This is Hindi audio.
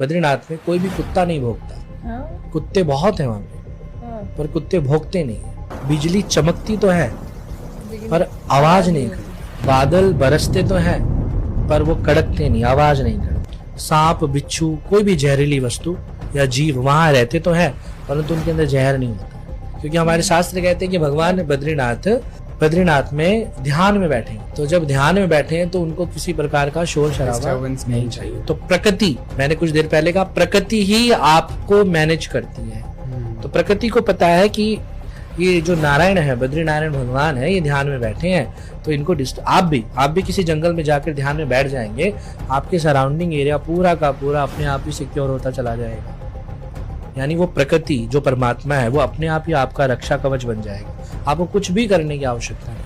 बद्रीनाथ में कोई भी कुत्ता नहीं भौंकता। कुत्ते बहुत हैं वहां पे, पर कुत्ते भौंकते नहीं है। बिजली चमकती तो है पर आवाज नहीं करती। बादल बरसते तो है पर वो कड़कते नहीं, आवाज नहीं करते। सांप, बिच्छू, कोई भी जहरीली वस्तु या जीव वहां रहते तो है परंतु उनके अंदर जहर नहीं होता, क्योंकि हमारे शास्त्र कहते हैं कि भगवान बद्रीनाथ में ध्यान में बैठे हैं। तो जब ध्यान में बैठे हैं तो उनको किसी प्रकार का शोर शराबा नहीं चाहिए। तो प्रकृति, मैंने कुछ देर पहले कहा, प्रकृति ही आपको मैनेज करती है। तो प्रकृति को पता है कि ये जो नारायण है, बद्रीनारायण भगवान है, ये ध्यान में बैठे हैं, तो इनको आप भी किसी जंगल में जाकर ध्यान में बैठ जाएंगे, आपके सराउंडिंग एरिया पूरा का पूरा अपने आप ही सिक्योर होता चला जाएगा। यानी वो प्रकृति जो परमात्मा है वो अपने आप ही आपका रक्षा कवच बन जाएगा। आपको कुछ भी करने की आवश्यकता नहीं।